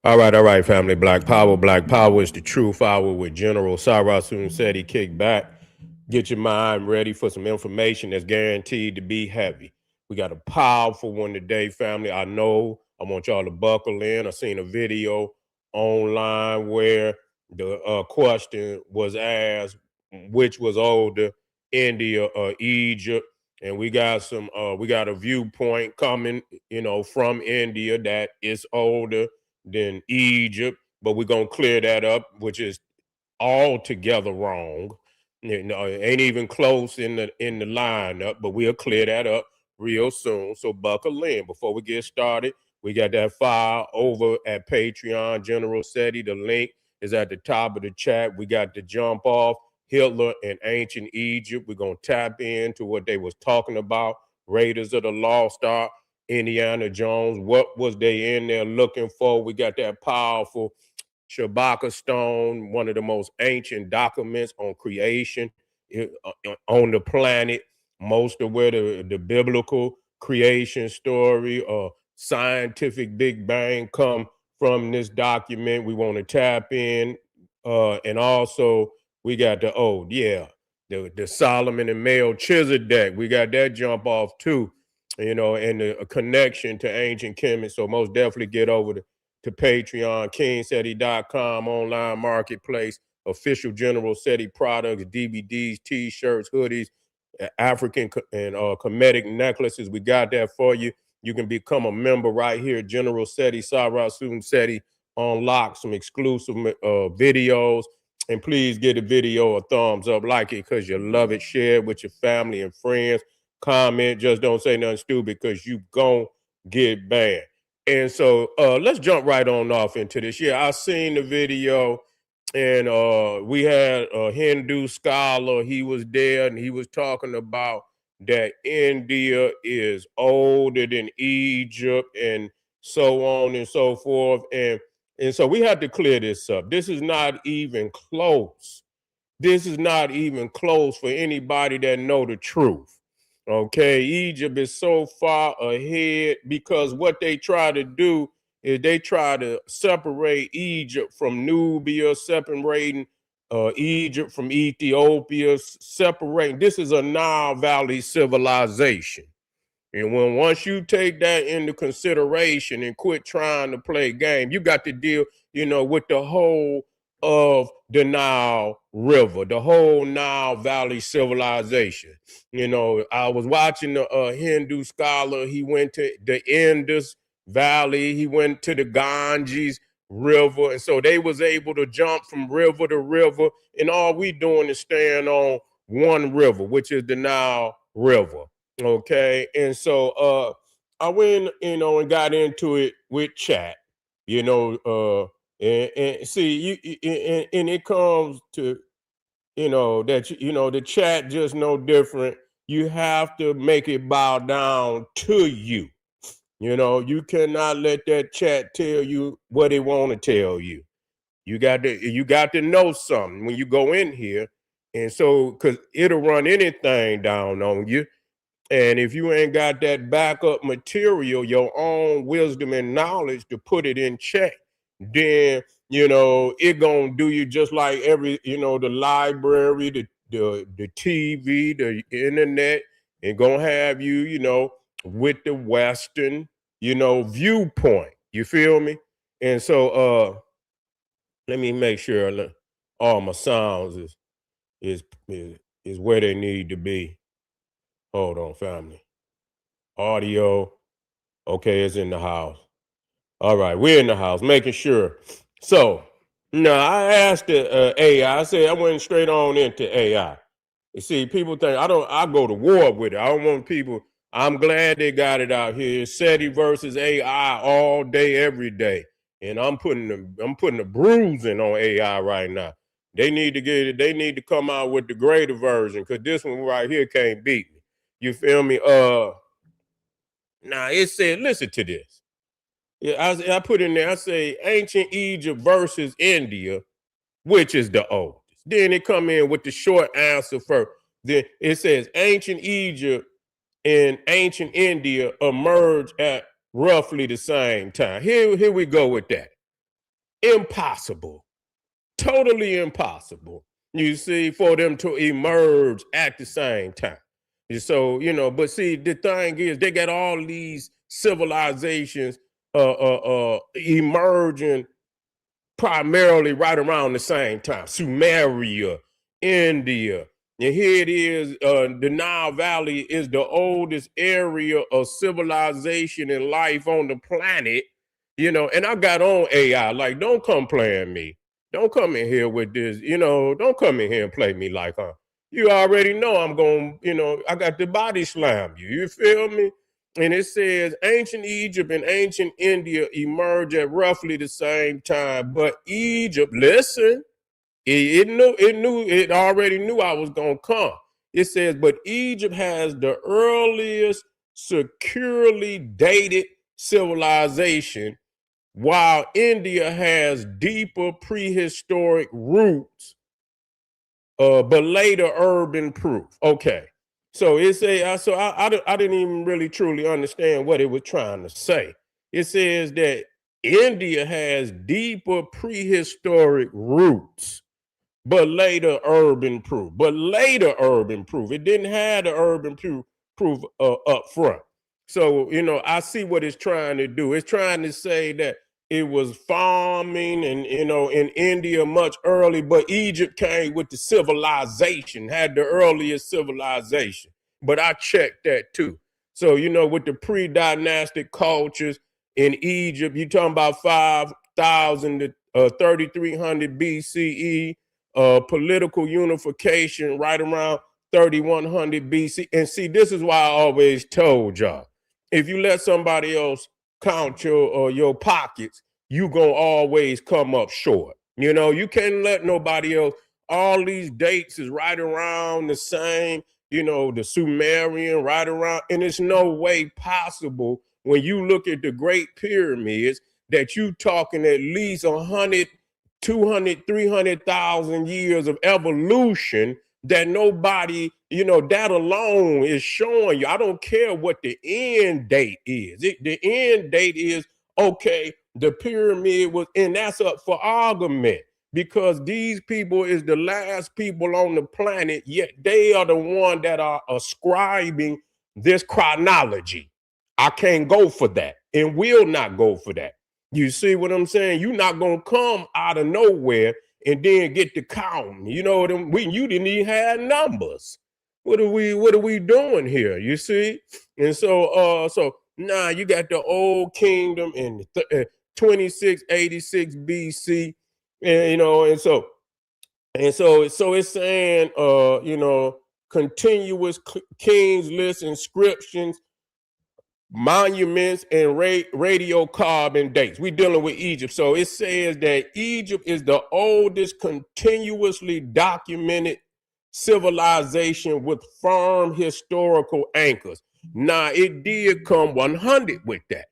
All right, family. Black Power. Black Power is the truth hour with General Sarasun said he kicked back. Get your mind ready for some information that's guaranteed to be heavy. We got a powerful one today, family. I know I want y'all to buckle in. I seen a video online where the question was asked, which was older, India or Egypt? And we got a viewpoint coming, from India that it's older than Egypt, but we're gonna clear that up, which is altogether wrong. It ain't even close in the lineup, but we'll clear that up real soon. So buckle in. Before we get started, we got that file over at Patreon, General SETI. The link is at the top of the chat. We got the jump off Hitler and ancient Egypt. We're gonna tap into what they was talking about. Raiders of the Lost Ark, Indiana Jones. What was they in there looking for? We got that powerful Shabaka Stone, one of the most ancient documents on creation on the planet. Most of where the biblical creation story or scientific Big Bang come from this document. We want to tap in. And also, we got the Solomon and Melchizedek. We got that jump off too, and a connection to ancient Kemet. So most definitely get over to Patreon, KingSeti.com, online marketplace, official General SETI products, DVDs, T-shirts, hoodies, African and Kemetic necklaces. We got that for you. You can become a member right here, General SETI, Sarah Soon SETI, unlock some exclusive videos. And please give the video a thumbs up, like it because you love it, share it with your family and friends, comment, just don't say nothing stupid because you gon' get banned. And so let's jump right on off into this. Yeah, I seen the video, and we had a Hindu scholar. He was there, and he was talking about that India is older than Egypt, and so on and so forth. And so we had to clear this up. This is not even close. This is not even close for anybody that know the truth. Okay, Egypt is so far ahead because what they try to do is they try to separate Egypt from Nubia, separating Egypt from Ethiopia, separating. This is a Nile Valley civilization. And once you take that into consideration and quit trying to play game, you got to deal, with the whole of the Nile River, the whole Nile Valley civilization. I was watching the Hindu scholar. He went to the Indus Valley. He went to the Ganges River, and so they was able to jump from river to river. And all we doing is staying on one river, which is the Nile River. Okay. And so I went, and got into it with chat, and see and it comes to, that the chat just no different. You have to make it bow down to you. You cannot let that chat tell you what it want to tell you. You got to know something when you go in here. And so, because it'll run anything down on you. And if you ain't got that backup material, your own wisdom and knowledge to put it in check, then it gonna do you just like every, the library, the TV, the internet, and gonna have you, with the Western, viewpoint. You feel me? And so let me make sure all my sounds is is where they need to be. Hold on, family. Audio. Okay, it's in the house. All right, we're in the house, making sure. So, no, I asked the AI. I said I went straight on into AI. You see, people think I go to war with it. I don't want people. I'm glad they got it out here. SETI versus AI all day, every day. And I'm putting the bruising on AI right now. They need to get it. They need to come out with the greater version because this one right here can't beat me. You feel me? Now it said, listen to this. Yeah, I put in there, I say ancient Egypt versus India, which is the oldest. Then it come in with the short answer first. Then it says ancient Egypt and ancient India emerged at roughly the same time. Here we go with that. Impossible. Totally impossible. You see, for them to emerge at the same time. So, but see, the thing is, they got all these civilizations emerging primarily right around the same time. Sumeria, India. And here it is, the Nile Valley is the oldest area of civilization and life on the planet, and I got on AI, like, don't come playing me. Don't come in here with this, don't come in here and play me like, you already know I'm going, I got the body slam you. You feel me? And it says ancient Egypt and ancient India emerged at roughly the same time. But Egypt, listen, it already knew I was gonna come. It says, but Egypt has the earliest securely dated civilization, while India has deeper prehistoric roots, but later urban proof. Okay. So it say, I didn't even really truly understand what it was trying to say. It says that India has deeper prehistoric roots, but later urban proof. But later urban proof. It didn't have the urban proof up front. So, I see what it's trying to do. It's trying to say that it was farming and, in India much early, but Egypt came with the civilization, had the earliest civilization. But I checked that too. So, with the pre-dynastic cultures in Egypt, you're talking about 5,000 to 3,300 BCE, political unification right around 3,100 BC. And see, this is why I always told y'all, if you let somebody else count your pockets, you gonna always come up short. You can't let nobody else. All these dates is right around the same. The Sumerian right around, and it's no way possible when you look at the Great Pyramids that you talking at least 100, 200, 300,000 years of evolution that nobody, that alone is showing you. I don't care what the end date is. The end date is, okay, the pyramid was, and that's up for argument because these people is the last people on the planet, yet they are the one that are ascribing this chronology. I can't go for that and will not go for that. You see what I'm saying? You're not gonna come out of nowhere and then get to counting. You didn't even have numbers. What are we doing here? You see? And so now you got the old kingdom in 2686 BC, and so it's saying continuous kings list inscriptions, monuments, and radiocarbon dates. We're dealing with Egypt. So it says that Egypt is the oldest continuously documented civilization with firm historical anchors. Now, it did come 100 with that.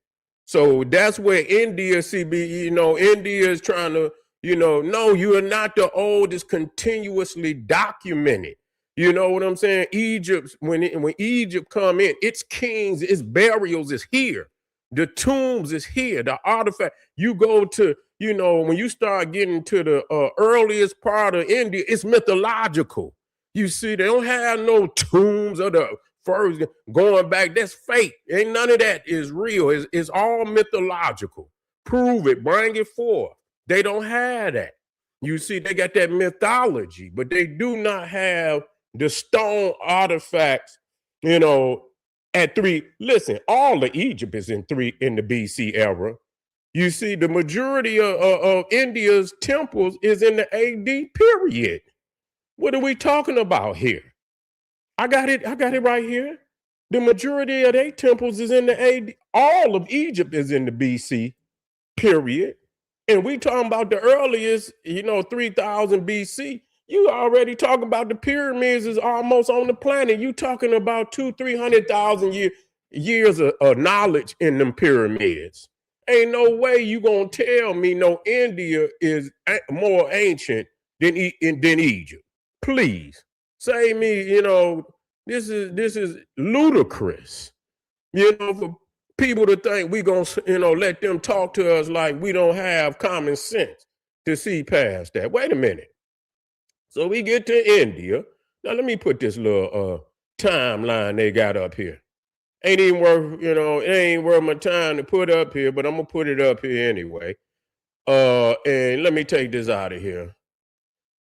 So that's where India, India is trying to, no, you are not the oldest continuously documented. You know what I'm saying? Egypt, when Egypt come in, its kings, its burials is here. The tombs is here. The artifact. You go to, when you start getting to the earliest part of India, it's mythological. You see, they don't have no tombs of the first going back. That's fake. Ain't none of that is real. It's all mythological. Prove it. Bring it forth. They don't have that. You see, they got that mythology, but they do not have the stone artifacts, at 3. Listen, all of Egypt is in the BC era. You see, the majority of India's temples is in the AD period. What are we talking about here? I got it right here. The majority of their temples is in the AD. All of Egypt is in the BC period. And we talking about the earliest, 3,000 BC. You already talking about the pyramids is almost on the planet. You talking about 200,000-300,000 years of knowledge in them pyramids. Ain't no way you gonna tell me no India is more ancient than Egypt. Please say me, this is ludicrous. For people to think we gonna, let them talk to us like we don't have common sense to see past that. Wait a minute. So we get to India. Now let me put this little timeline they got up here. Ain't even worth, it ain't worth my time to put up here, but I'm gonna put it up here anyway. And let me take this out of here.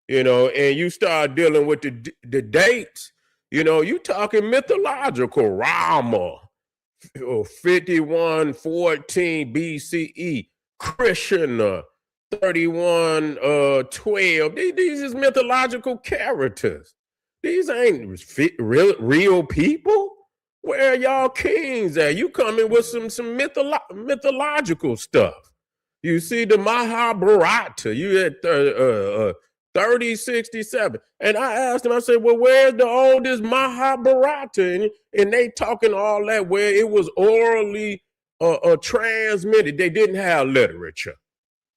And you start dealing with the dates. You talking mythological Rama, 5114 BCE, Krishna, 3112. These is mythological characters. These ain't real people. Where are y'all kings at? You coming with some mythological stuff. You see the Mahabharata, you at 3067. And I asked him, I said, well, where's the oldest Mahabharata? And they talking all that where it was orally transmitted. They didn't have literature.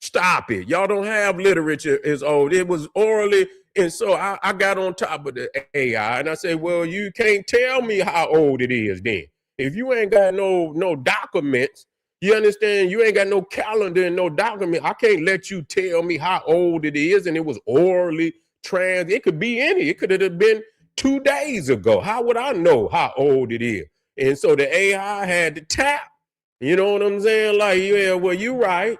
Stop it. Y'all don't have literature as old. It was orally. And so I got on top of the AI and I said, well, you can't tell me how old it is then. If you ain't got no documents, you understand, you ain't got no calendar and no document, I can't let you tell me how old it is. And it was orally it could be it could have been 2 days ago. How would I know how old it is? And so the AI had to tap, you know what I'm saying? Like, yeah, well, you right.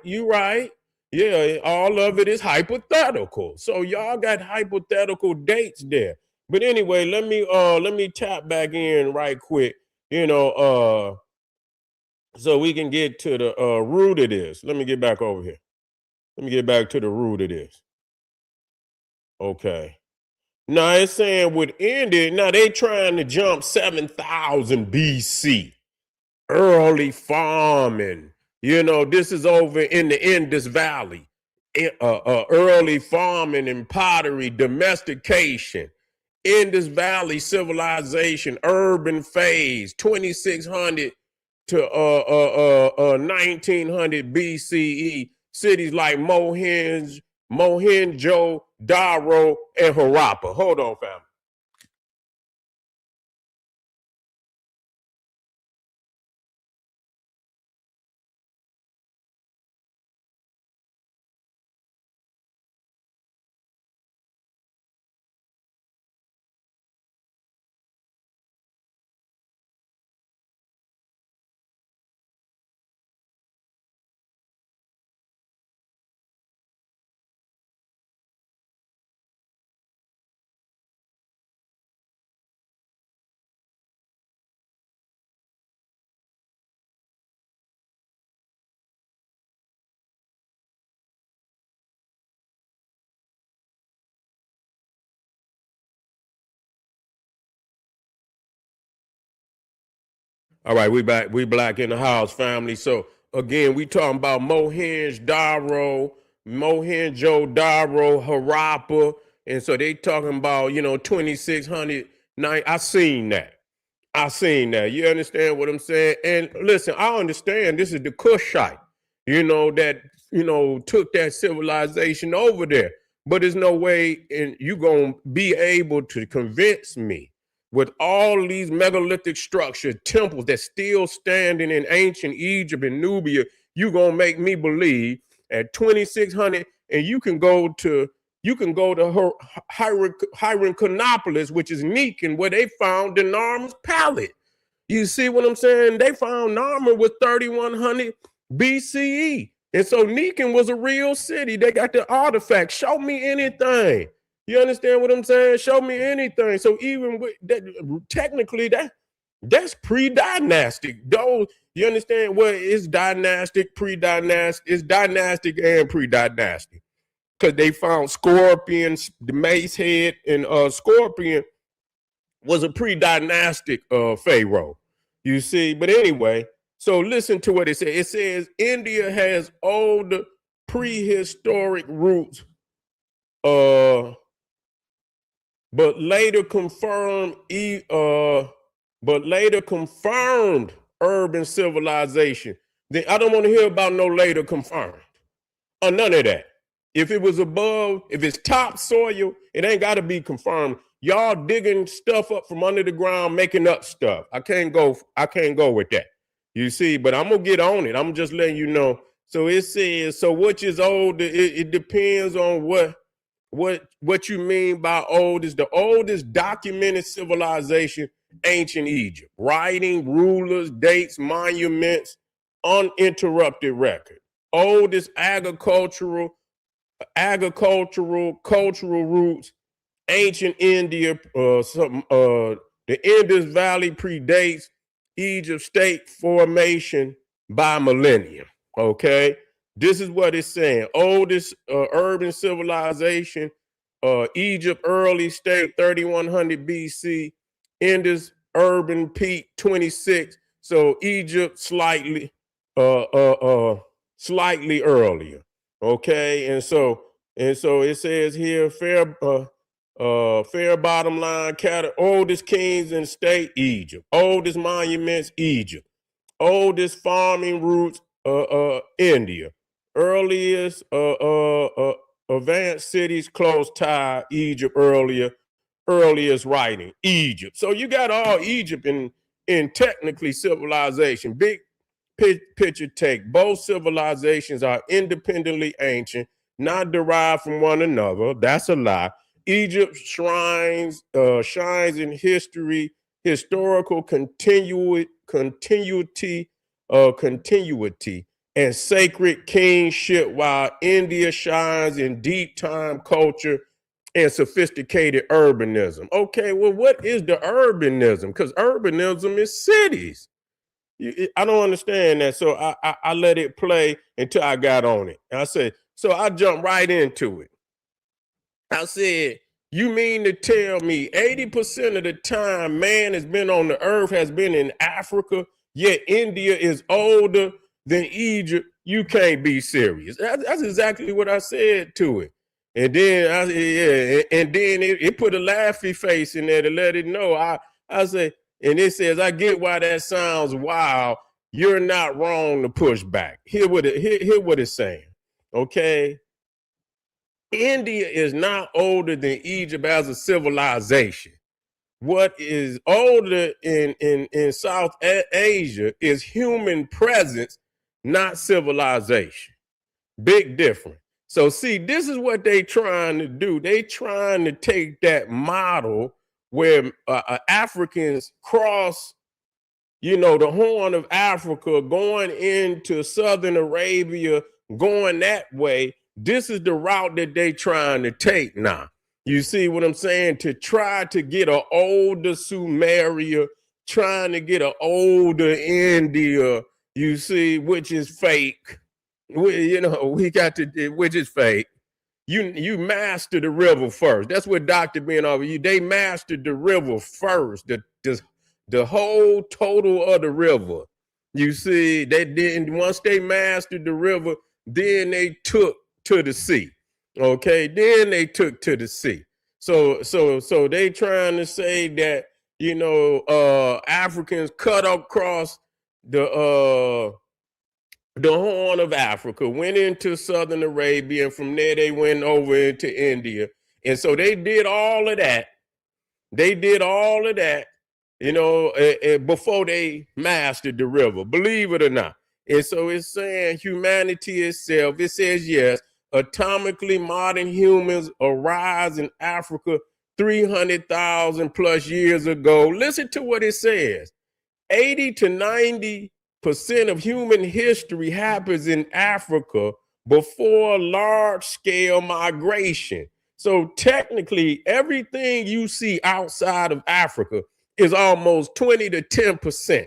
Yeah, all of it is hypothetical. So y'all got hypothetical dates there. But anyway, let me tap back in right quick, so we can get to the root of this. Let me get back over here. Let me get back to the root of this. Okay. Now it's saying with India, now they trying to jump 7,000 BC. Early farming. This is over in the Indus Valley. Early farming and pottery, domestication, Indus Valley civilization, urban phase, 2600 to 1900 BCE. Cities like Mohenjo-Daro and Harappa. Hold on, family. All right, we back. We black in the house, family. So again, we talking about Mohenjo-Daro, Harappa, and so they talking about 2600. I seen that. You understand what I'm saying? And listen, I understand this is the Kushite, that took that civilization over there. But there's no way you gonna be able to convince me with all these megalithic structures, temples that still standing in ancient Egypt and Nubia, you gonna make me believe at 2600, and you can go to Hyrcanopolis, which is Nican, where they found the Narmer's palette. You see what I'm saying? They found Narmer with 3100 BCE. And so Nican was a real city. They got the artifacts. Show me anything. You understand what I'm saying? Show me anything. So even with that, technically that's pre-dynastic. Though you understand what is dynastic, pre-dynastic, it's dynastic and pre-dynastic. Because they found scorpions, the mace head, and scorpion was a pre-dynastic pharaoh. You see, but anyway, so listen to what it says. It says India has old prehistoric roots, but later confirmed urban civilization. Then I don't want to hear about no later confirmed. Or none of that. If it was above, if it's topsoil, it ain't got to be confirmed. Y'all digging stuff up from under the ground, making up stuff. I can't go with that. You see, but I'm gonna get on it. I'm just letting you know. So it says, so which is old? It depends on what you mean by oldest. The oldest documented civilization, ancient Egypt. Writing, rulers, dates, monuments, uninterrupted record. Oldest cultural roots, ancient India. The Indus Valley predates Egypt state formation by millennium. Okay, this is what it's saying. Oldest urban civilization, Egypt early state 3100 BC, Indus urban peak 26. So Egypt uh, uh, uh, slightly earlier. Okay, and so it says here, fair bottom line, oldest kings in state, Egypt. Oldest monuments, Egypt. Oldest farming routes, India. Earliest advanced cities close tie, Egypt earliest writing, Egypt. So you got all Egypt in technically civilization. Big picture take. Both civilizations are independently ancient, not derived from one another. That's a lie. Egypt shines in historical continuity, and sacred kingship, while India shines in deep time culture and sophisticated urbanism. Okay, well, what is the urbanism? Because urbanism is cities. I don't understand that. So I let it play until I got on it. And I said, so I jumped right into it. I said, you mean to tell me 80% of the time man has been on the earth has been in Africa, yet India is older than Egypt? You can't be serious. That's exactly what I said to it. And then it put a laughy face in there to let it know. I said, and it says, I get why that sounds wild. You're not wrong to push back. Hear what it's saying. Okay. India is not older than Egypt as a civilization. What is older in South Asia is human presence, not civilization. Big difference. So see, this is what they trying to do. They trying to take that model where Africans cross, the Horn of Africa, going into Southern Arabia, going that way. This is the route that they trying to take now. You see what I'm saying? To try to get an older Sumeria, trying to get an older India, you see, which is fake. We got to, which is fake. You master the river first. That's what Dr. Ben over you. They mastered the river first, the whole total of the river. You see, they didn't. Once they mastered the river, then they took to the sea. Okay, then they took to the sea. So they trying to say that Africans cut across the Horn of Africa, went into Southern Arabia, and from there they went over into India. And so they did all of that. Before they mastered the river, believe it or not. And so it's saying humanity itself, it says, yes, atomically modern humans arise in Africa 300,000 plus years ago. Listen to what it says. 80 to 90% of human history happens in Africa before large-scale migration. So technically, everything you see outside of Africa is almost 20 to 10%.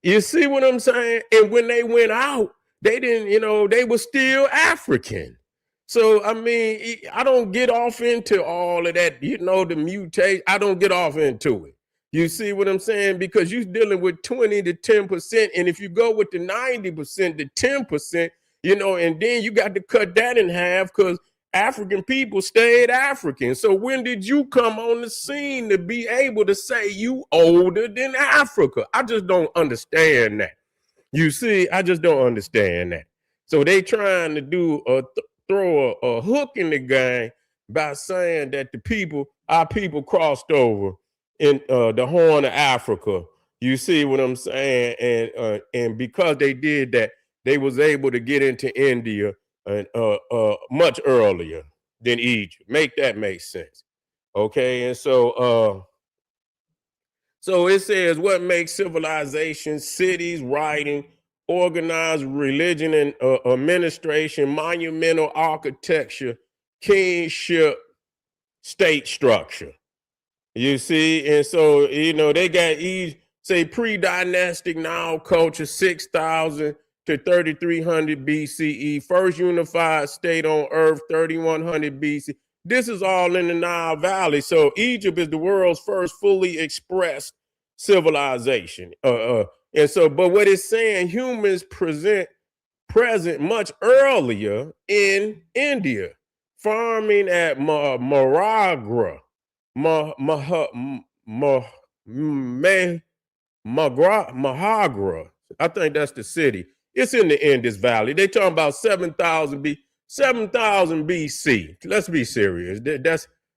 You see what I'm saying? And when they went out, they didn't, they were still African. So, I mean, I don't get off into all of that, the mutation. I don't get off into it. You see what I'm saying? Because you're dealing with 20 to 10%. And if you go with the 90% to 10%, and then you got to cut that in half because African people stayed African. So when did you come on the scene to be able to say you older than Africa? I just don't understand that. You see, I just don't understand that. So they trying to do throw a hook in the game by saying that our people crossed over in the Horn of Africa, You see what I'm saying? And because they did that, they was able to get into India much earlier than Egypt. Make that make sense? Okay, and so it says what makes civilization, cities, writing, organized religion and administration, monumental architecture, kingship, state structure. You see, and so they got say pre-dynastic Nile culture, 6,000 to 3,300 BCE, first unified state on Earth, 3,100 BC. This is all in the Nile Valley. So Egypt is the world's first fully expressed civilization. But what it's saying, humans present much earlier in India, farming at Maragra. Mahagra. I think that's the city. It's in the Indus Valley. They talking about 7,000 BC. Let's be serious.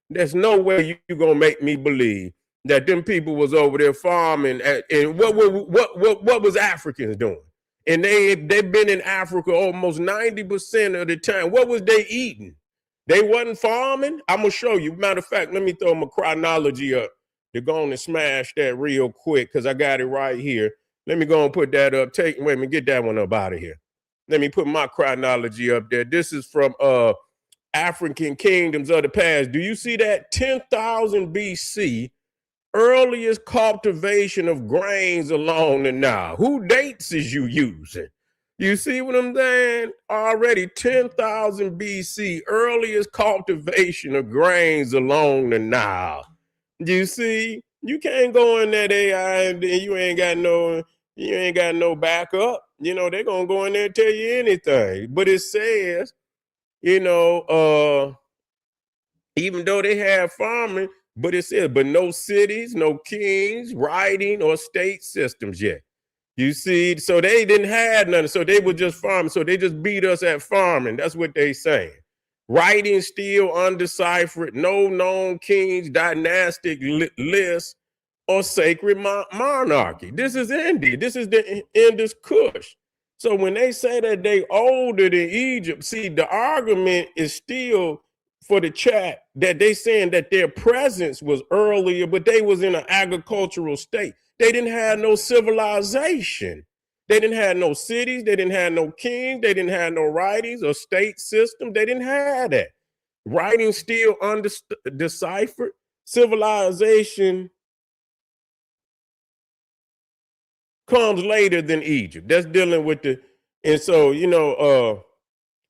There's no way you gonna make me believe that them people was over there farming. And what was Africans doing? And they've been in Africa almost 90% of the time. What was they eating? They wasn't farming. I'm gonna show you. Matter of fact, let me throw my chronology up. They're going to smash that real quick because I got it right here. Let me go and put that up. Wait a minute, get that one up out of here. Let me put my chronology up there. This is from African kingdoms of the past. Do you see that? 10,000 BC, earliest cultivation of grains along the Nile. Who dates is you using? You see what I'm saying? Already 10,000 BC, earliest cultivation of grains along the Nile. You see, you can't go in that AI and you ain't got no backup. They're gonna go in there and tell you anything. But it says, even though they have farming, but it says, but no cities, no kings, writing, or state systems yet. You see, so they didn't have nothing. So they were just farming. So they just beat us at farming. That's what they saying. Writing still undeciphered, no known kings, dynastic lists, or sacred monarchy. This is India. This is the Indus KUSH. So when they say that they older than Egypt, see, the argument is still for the chat that they saying that their presence was earlier, but they was in an agricultural state. They didn't have no civilization. They didn't have no cities. They didn't have no kings. They didn't have no writings or state system. They didn't have that. Writing still undeciphered. Civilization comes later than Egypt. That's dealing with and so,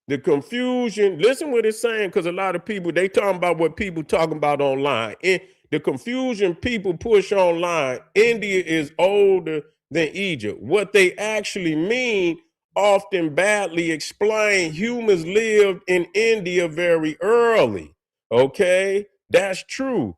the confusion. Listen what it's saying, because a lot of people, they talking about what people talking about online. And the confusion people push online, India is older than Egypt. What they actually mean, often badly explained, humans lived in India very early. Okay, that's true.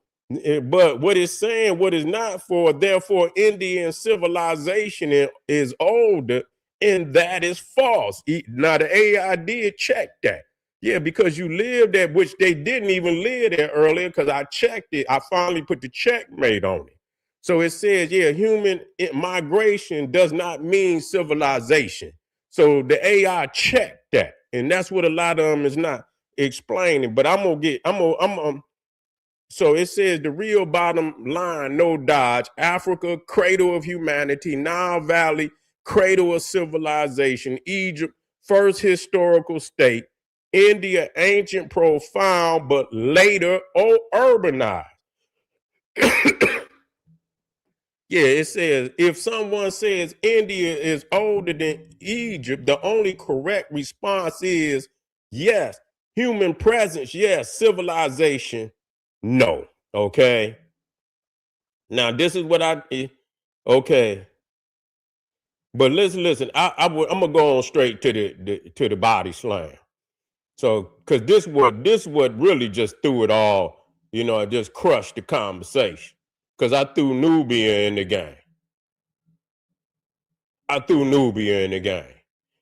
But what it's saying, what is not for, therefore, Indian civilization is older, and that is false. Now, the AI did check that. Yeah, because you lived there, which they didn't even live there earlier, because I checked it. I finally put the checkmate on it. So it says, yeah, human migration does not mean civilization. So the AI checked that. And that's what a lot of them is not explaining. But so it says the real bottom line, no dodge. Africa, cradle of humanity. Nile Valley, cradle of civilization. Egypt, first historical state. India, ancient, profound, but later urbanized. Yeah, it says if someone says India is older than Egypt, the only correct response is yes. Human presence, yes. Civilization, no. Okay. Now this is what okay. But listen. I'm gonna go on straight to the body slam. So, because this what really just threw it all, just crushed the conversation. Because I threw Nubia in the game.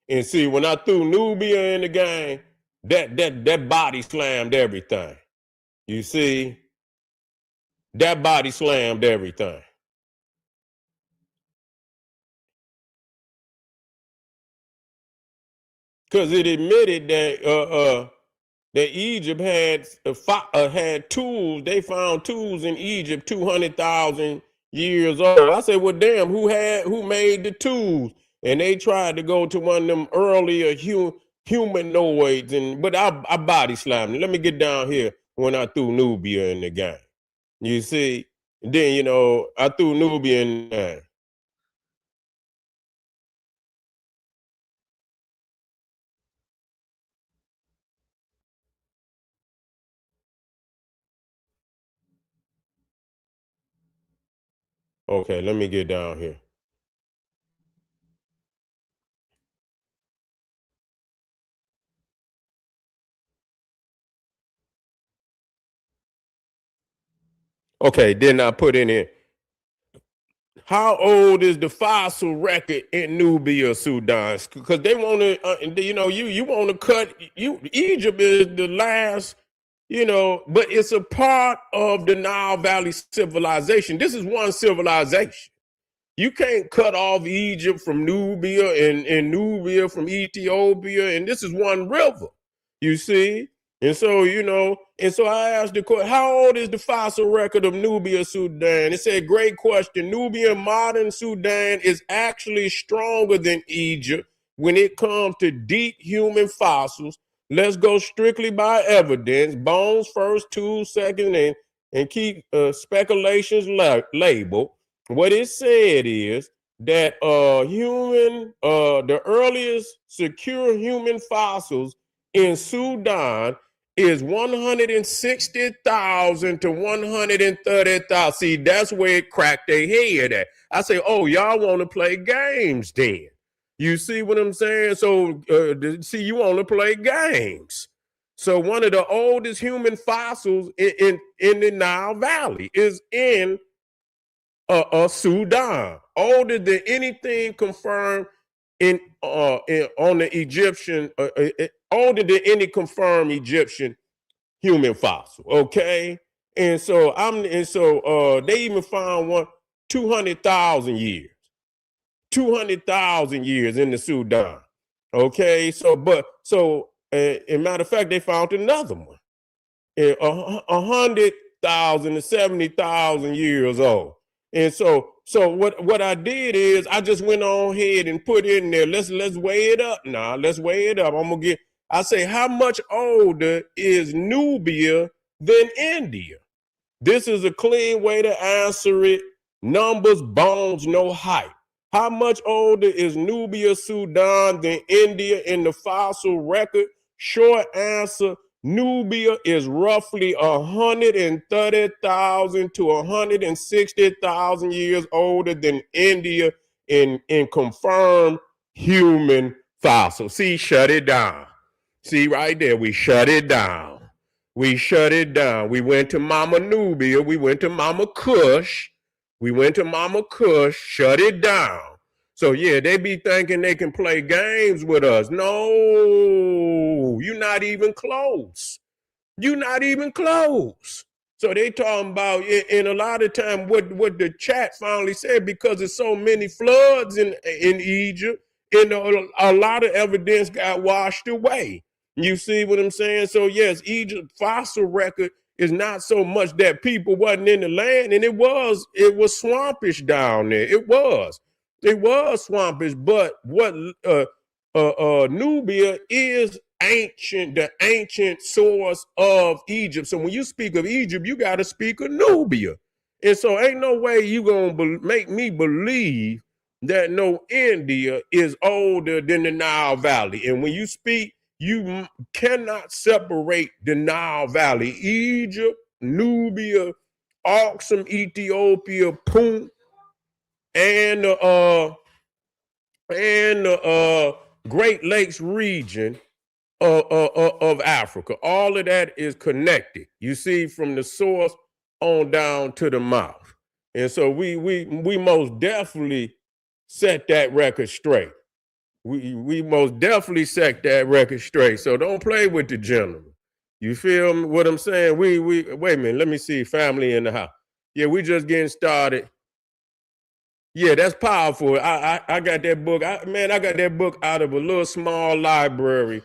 And see, when I threw Nubia in the game, that body slammed everything. You see, that body slammed everything. because it admitted that Egypt had tools. They found tools in Egypt 200,000 years old. I said, well, damn, who made the tools? And they tried to go to one of them earlier humanoids, but I body slammed. Let me get down here when I threw Nubia in the game. You see, then I threw Nubia in the game. Okay, let me get down here. Okay, then I put in it. How old is the fossil record in Nubia, Sudan? Because they want to, you want to cut. Egypt is the last, but it's a part of the Nile Valley civilization. This is one civilization. You can't cut off Egypt from Nubia and Nubia from Ethiopia, and this is one river, you see? And so, I asked the question, how old is the fossil record of Nubia, Sudan? It said, great question. Nubian modern Sudan is actually stronger than Egypt when it comes to deep human fossils. Let's go strictly by evidence. Bones first, tools second, and keep speculations labeled. What it said is that the earliest secure human fossils in Sudan is 160,000 to 130,000. See, that's where it cracked their head at. I say, oh, y'all want to play games then. You see what I'm saying? So, see, you want to play games. So one of the oldest human fossils in the Nile Valley is in Sudan, older than anything confirmed on the Egyptian, older than any confirmed Egyptian human fossil. Okay, and so they even found one 200,000 years, 200,000 years in the Sudan. Okay, as matter of fact, they found another one, 100,000 to 70,000 years old. And so what I did is I just went on ahead and put in there. Let's weigh it up now. Let's weigh it up. I say, how much older is Nubia than India? This is a clean way to answer it. Numbers, bones, no height. How much older is Nubia, Sudan than India in the fossil record? Short answer, Nubia is roughly 130,000 to 160,000 years older than India in confirmed human fossil. See, shut it down. See right there, we shut it down. We shut it down. We went to Mama Nubia. We went to Mama KUSH. We went to Mama KUSH, shut it down. So yeah, they be thinking they can play games with us. No, you're not even close. You're not even close. So they talking about, and a lot of time what the chat finally said, because there's so many floods in Egypt, and a lot of evidence got washed away. You see what I'm saying? So yes, Egypt fossil record is not so much that people wasn't in the land, and it was swampish down there. It was swampish, but what Nubia is the ancient source of Egypt. So when you speak of Egypt, you got to speak of Nubia. And so ain't no way you gonna make me believe that no India is older than the Nile Valley. And when you speak, you cannot separate the Nile Valley. Egypt, Nubia, Aksum, Ethiopia, Punt, and Great Lakes region of Africa. All of that is connected. You see, from the source on down to the mouth. And so we most definitely set that record straight. We most definitely set that record straight. So don't play with the general. You feel what I'm saying? We wait a minute. Let me see. Family in the house. Yeah, we just getting started. Yeah, that's powerful. I got that book. I got that book out of a little small library,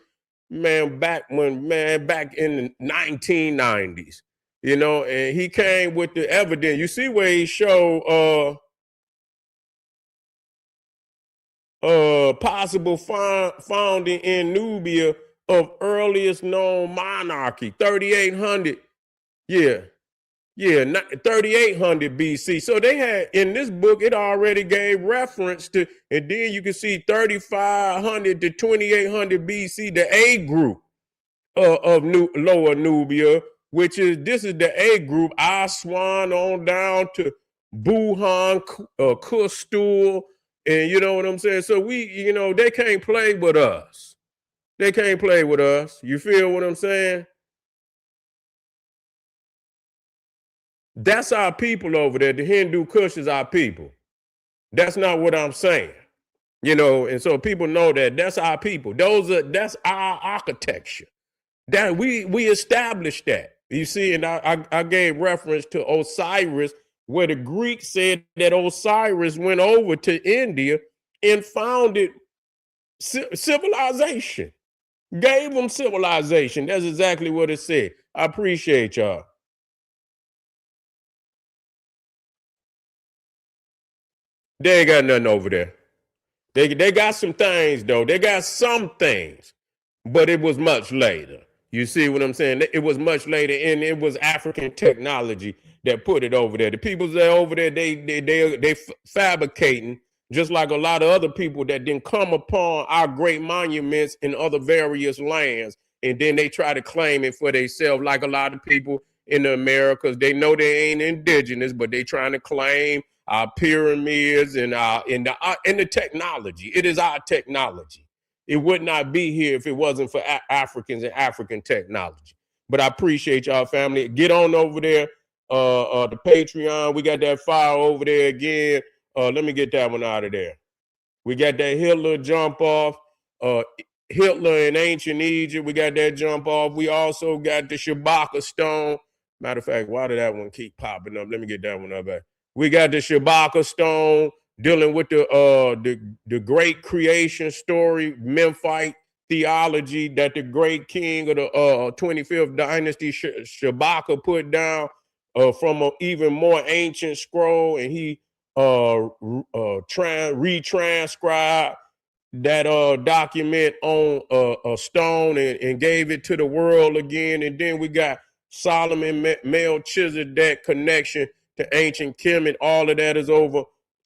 man, back in the 1990s, you know, and he came with the evidence. You see where he showed possible founding in Nubia of earliest known monarchy, 3800. Yeah. Yeah, 3800 BC. So they had in this book, it already gave reference to, and then you can see 3500 to 2800 BC, the A group of Lower Nubia, which is this is the A group. Aswan on down to Buhan, KUSH, and you know what I'm saying. So they can't play with us. They can't play with us. You feel what I'm saying? That's our people over there. The Hindu Kush is our people. That's not what I'm saying. You know, and so people know that that's our people. That's our architecture. That we established that. You see, and I gave reference to Osiris, where the Greeks said that Osiris went over to India and founded civilization. Gave them civilization. That's exactly what it said. I appreciate y'all. They ain't got nothing over there. They got some things though. They got some things, but it was much later. You see what I'm saying? It was much later, and it was African technology that put it over there. The people that are over there, they fabricating just like a lot of other people that didn't come upon our great monuments in other various lands, and then they try to claim it for themselves. Like a lot of people in the Americas, they know they ain't indigenous, but they trying to claim our pyramids and the technology. It is our technology. It would not be here if it wasn't for Africans and African technology. But I appreciate y'all, family. Get on over there, the Patreon. We got that file over there again. Let me get that one out of there. We got that Hitler jump off. Hitler in ancient Egypt. We got that jump off. We also got the Shabaka stone. Matter of fact, why did that one keep popping up? Let me get that one up back. We got the Shabaka stone dealing with the great creation story, Memphite theology that the great king of the 25th dynasty Shabaka put down from an even more ancient scroll, and he retranscribed that document on a stone and gave it to the world again. And then we got Solomon Melchizedek connection to ancient Kemet. All of that is over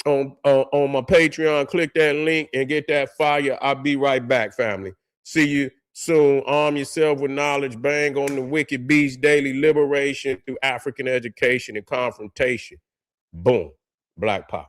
on my Patreon. Click that link and get that fire. I'll be right back, family. See you soon. Arm yourself with knowledge. Bang on the wicked beast. Daily liberation through African education and confrontation. Boom. Black Power.